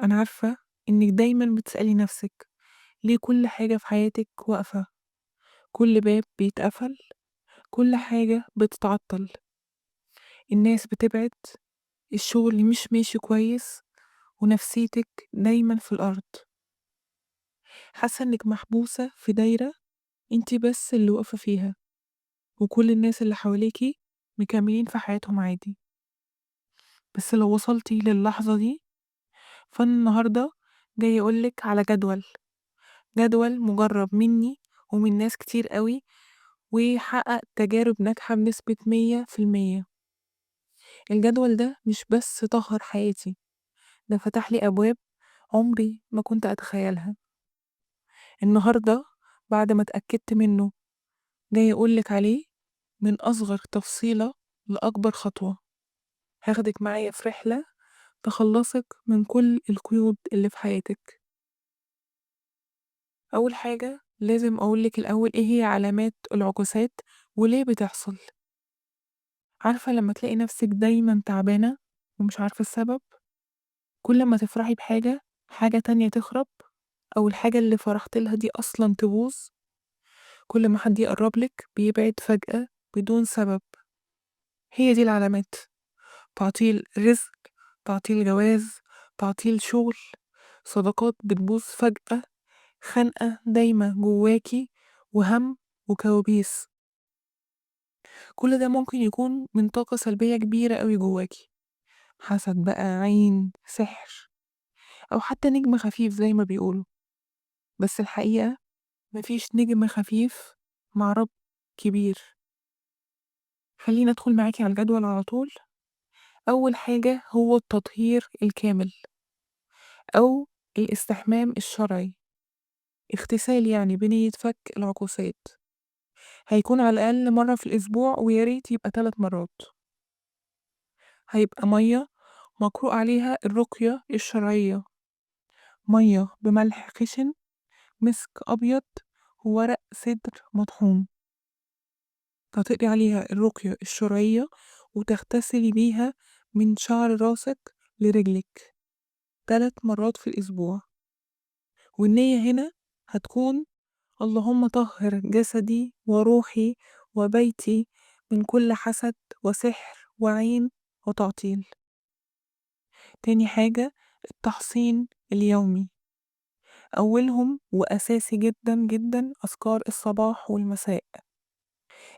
أنا عارفة إنِك دايمًا بتسألي نفسِك ليه كل حاجة في حياتِك واقفة، كل باب بيتقفل، كل حاجة بتتعطل، الناس بتبعد، الشغل مش ماشي كويس، ونفسيتِك دايمًا في الأرض، حاسة إنِك محبوسة في دايرة أنتِ بس اللي واقفة فيها، وكل الناس اللي حواليكِ مكملين في حياتهم عادي، بس لو وصلتِ للحظة دي فأنا النهارده جاية أقول لِك على جدول مجرب مني ومن ناس كتير أوي ويحقق تجارب ناجحة بنسبة 100%. الجدول ده مش بس طهر حياتي، ده فتح لي أبواب عمري ما كنت أتخيلها. النهاردة بعد ما اتأكدت منه جاي أقولك عليه من أصغر تفصيلة لأكبر خطوة، هاخدك معايا في رحلة تخلصك من كل القيود اللي في حياتك. أول حاجة لازم أقولك الأول إيه هي علامات العكوسات وليه بتحصل. عارفة لما تلاقي نفسك دايما تعبانة ومش عارفة السبب، كل ما تفرحي بحاجة حاجة تانية تخرب، أو الحاجة اللي فرحت لها دي أصلا تبوظ، كل ما حد يقربلك بيبعد فجأة بدون سبب. هي دي العلامات: تعطيل رزق، تعطيل جواز، تعطيل شغل، صداقات بتبوظ فجأة، خنقة دايمة جواكي، وهم وكوابيس. كل ده ممكن يكون من طاقة سلبية كبيرة قوي جواكي، حسد بقى، عين، سحر، أو حتى نجم خفيف زي ما بيقولوا. بس الحقيقة مفيش نجم خفيف مع رب كبير. خليني أدخل معاكي على الجدول على طول. أول حاجة هو التطهير الكامل أو الاستحمام الشرعي، اغتسال يعني بنية فك العقوسات. هيكون على الأقل مرة في الأسبوع، وياريت يبقى 3 مرات. هيبقى مية مقروء عليها الرقية الشرعية، مية بملح خشن، مسك أبيض، وورق سدر مطحون. هتقري عليها الرقية الشرعية وتغتسلي بيها من شعر راسك لرجلك 3 مرات في الأسبوع. والنية هنا هتكون: اللهم طهر جسدي وروحي وبيتي من كل حسد وسحر وعين وتعطيل. تاني حاجة التحصين اليومي، أولهم وأساسي جدا جدا أذكار الصباح والمساء.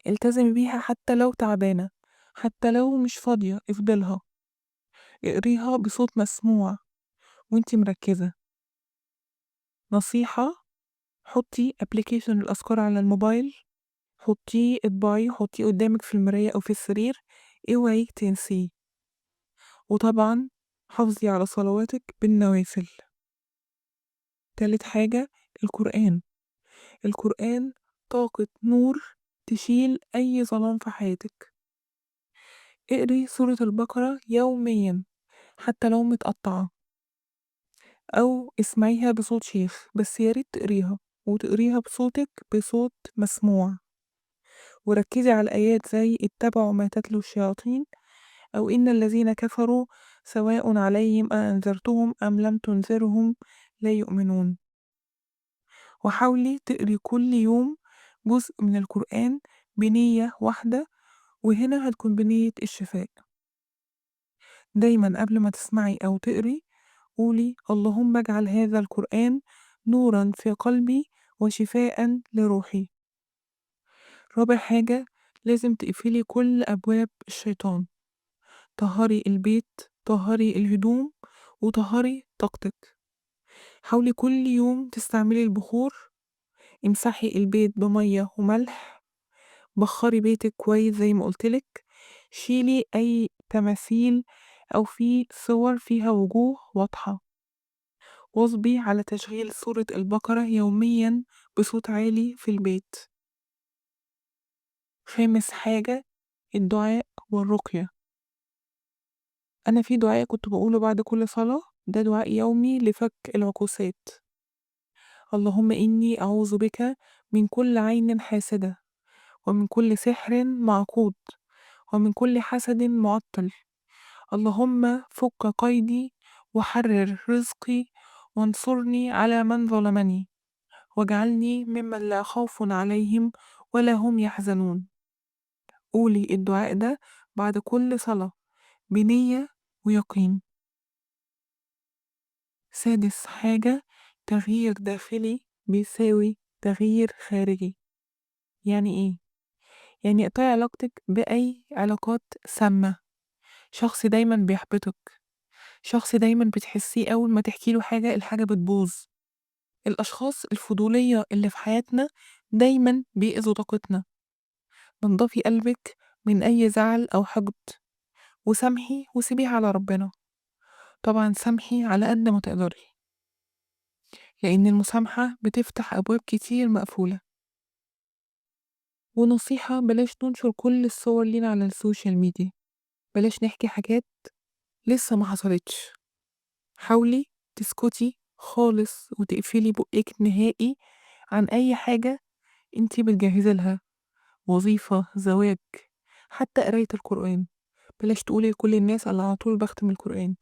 التزمي بيها حتى لو تعبانة، حتى لو مش فاضية افضلها، اقريها بصوت مسموع وانتي مركزة. نصيحة: حطي ابلكيشن الأذكار على الموبايل، حطيه اطبعيه، حطيه قدامك في المراية أو في السرير، اوعي تنسيه. وطبعا حافظي على صلواتك بالنوافل. تالت حاجة القرآن طاقة نور تشيل أي ظلام في حياتك. اقري سورة البقرة يوميا حتى لو متقطعة، أو اسمعيها بصوت شيخ، بس ياريت تقريها وتقريها بصوتك بصوت مسموع. وركزي على الآيات زي اتبعوا ما تتلو الشياطين، أو إن الذين كفروا سواء عليهم أأنذرتهم أم لم تنذرهم لا يؤمنون. وحاولي تقري كل يوم جزء من القرآن بنية واحدة، وهنا هتكون بنية الشفاء. دايما قبل ما تسمعي أو تقري قولي: اللهم اجعل هذا القرآن نورا في قلبي وشفاء لروحي. رابع حاجة لازم تقفلي كل أبواب الشيطان، طهري البيت، طهري الهدوم، وطهري طاقتك. حاولي كل يوم تستعملي البخور، امسحي البيت بمية وملح، بخري بيتك كويس زي ما قلتلك، شيلي أي تماثيل أو في صور فيها وجوه واضحة، واظبي على تشغيل سورة البقرة يوميا بصوت عالي في البيت. خامس حاجة الدعاء والرقية. أنا في دعاء كنت بقوله بعد كل صلاة، ده دعاء يومي لفك العقوسات. اللهم إني أعوذ بك من كل عين حاسدة، ومن كل سحر معقود، ومن كل حسد معطل. اللهم فك قيدي وحرر رزقي وانصرني على من ظلمني واجعلني ممن لا خوف عليهم ولا هم يحزنون. قولي الدعاء ده بعد كل صلاة بنية ويقين. سادس حاجة، تغيير داخلي بيساوي تغيير خارجي. يعني ايه؟ يعني اقطعي علاقتك بأي علاقات سامة، شخص دايما بيحبطك، شخص دايما بتحسيه أول ما تحكيله حاجة الحاجة بتبوظ. الأشخاص الفضولية اللي في حياتنا دايما بيأذوا طاقتنا. نضفي قلبك من أي زعل أو حقد وسامحي وسيبيها على ربنا. طبعا سامحي على قد ما تقدري، لأن المسامحة بتفتح أبواب كتير مقفولة. ونصيحة، بلاش ننشر كل الصور لينا على السوشيال ميديا، بلاش نحكي حاجات لسه ما حصلتش. حاولي تسكتي خالص وتقفلي بقك نهائي عن أي حاجة انتي بتجهزي لها، وظيفة، زواج، حتى قراية القرآن. بلاش تقولي لكل الناس أنا على طول بختم القرآن،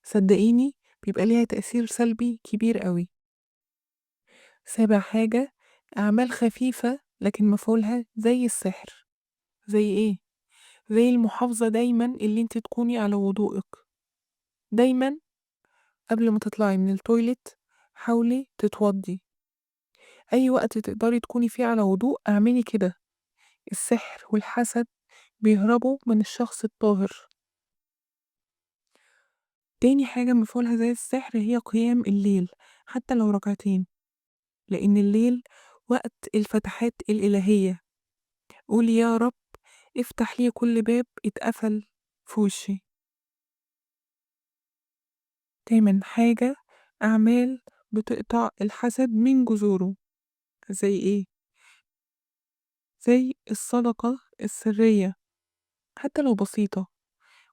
صدقيني بيبقى ليها تأثير سلبي كبير قوي. سابع حاجة، أعمال خفيفة لكن مفعولها زي السحر. زي إيه؟ زي المحافظة دايما اللي انت تكوني على وضوءك دايما. قبل ما تطلعي من التويلت حاولي تتوضي، أي وقت تقدري تكوني فيه على وضوء اعملي كده. السحر والحسد بيهربوا من الشخص الطاهر. تاني حاجة مفعولها زي السحر هي قيام الليل، حتى لو ركعتين، لأن الليل وقت الفتحات الإلهية. قولي يا رب افتح لي كل باب اتقفل في وشي. تامن حاجة، أعمال بتقطع الحسد من جذوره. زي إيه؟ زي الصدقة السرية، حتى لو بسيطة،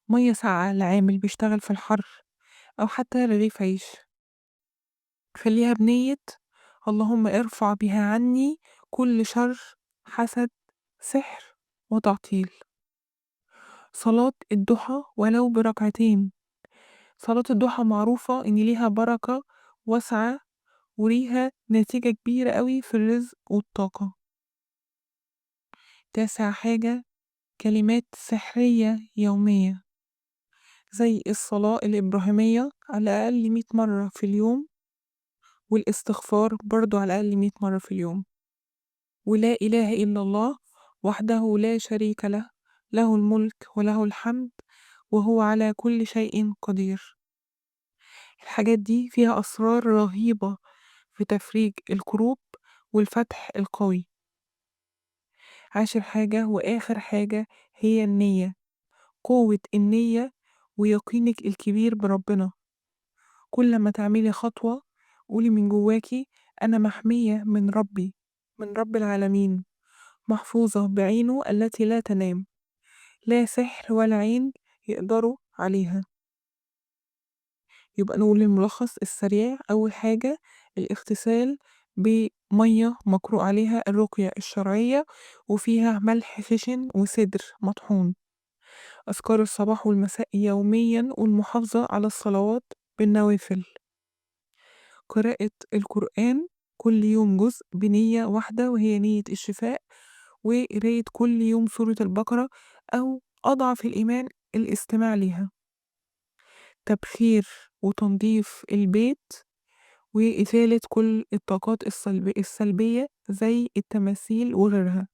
مية ساقعة لعامل بيشتغل في الحر، أو حتى رغيف عيش. خليها بنية اللهم ارفع بها عني كل شر، حسد، سحر وتعطيل. صلاة الضحى ولو بركعتين. صلاة الضحى معروفة إن ليها بركة واسعة وليها نتيجة كبيرة قوي في الرزق والطاقة. تاسع حاجة، كلمات سحرية يومية، زي الصلاة الإبراهيمية على الأقل 100 مرة في اليوم، والاستغفار برضو على الأقل 100 مرة في اليوم، ولا إله إلا الله وحده لا شريك له، له الملك وله الحمد وهو على كل شيء قدير. الحاجات دي فيها أسرار رهيبة في تفريج الكروب والفتح القوي. عاشر حاجة وآخر حاجة هي النية، قوة النية ويقينك الكبير بربنا. كل ما تعملي خطوة قولي من جواكي أنا محمية من ربي، من رب العالمين، محفوظة بعينه التي لا تنام، لا سحر ولا عين يقدروا عليها. يبقى نقول الملخص السريع. أول حاجة، الاغتسال بمية مقروء عليها الرقية الشرعية وفيها ملح خشن وسدر مطحون. أذكار الصباح والمساء يوميا، والمحافظة على الصلوات بالنوافل. قراءة القرآن كل يوم جزء بنية واحدة وهي نية الشفاء، وقراية كل يوم سورة البقرة أو أضعف الإيمان الاستماع ليها. تبخير وتنظيف البيت وإزالة كل الطاقات السلبية زي التماثيل وغيرها.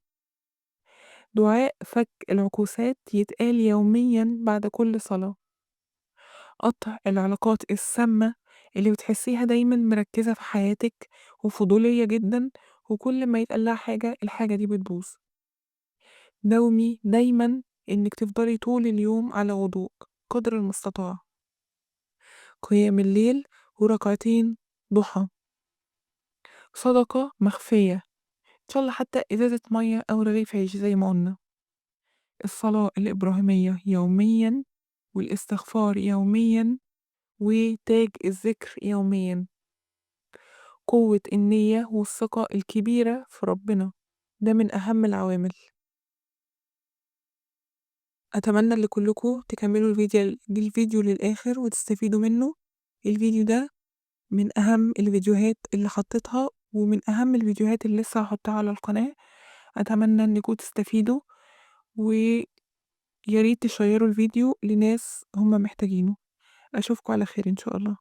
دعاء فك العكوسات يتقال يوميا بعد كل صلاة. قطع العلاقات السامة اللي بتحسيها دايما مركزة في حياتك وفضولية جدا، وكل ما يتقالها حاجة الحاجة دي بتبوظ. داومي دايما إنك تفضلي طول اليوم على وضوء قدر المستطاع. قيام الليل وركعتين ضحى. صدقة مخفية، إن شاء الله حتى إزازة مية أو رغيف عيش زي ما قلنا. الصلاة الإبراهيمية يوميا، والاستغفار يوميا، وتاج الذكر يوميا. قوة النية والثقة الكبيرة في ربنا ده من أهم العوامل. أتمنى لكلكم تكملوا الفيديو للآخر وتستفيدوا منه. الفيديو ده من أهم الفيديوهات اللي حطيتها، ومن أهم الفيديوهات اللي لسه هاحطها على القناة. أتمنى إنكم تستفيدوا، ويا ريت تشيّروا الفيديو لناس هم محتاجينه. أشوفكم على خير إن شاء الله.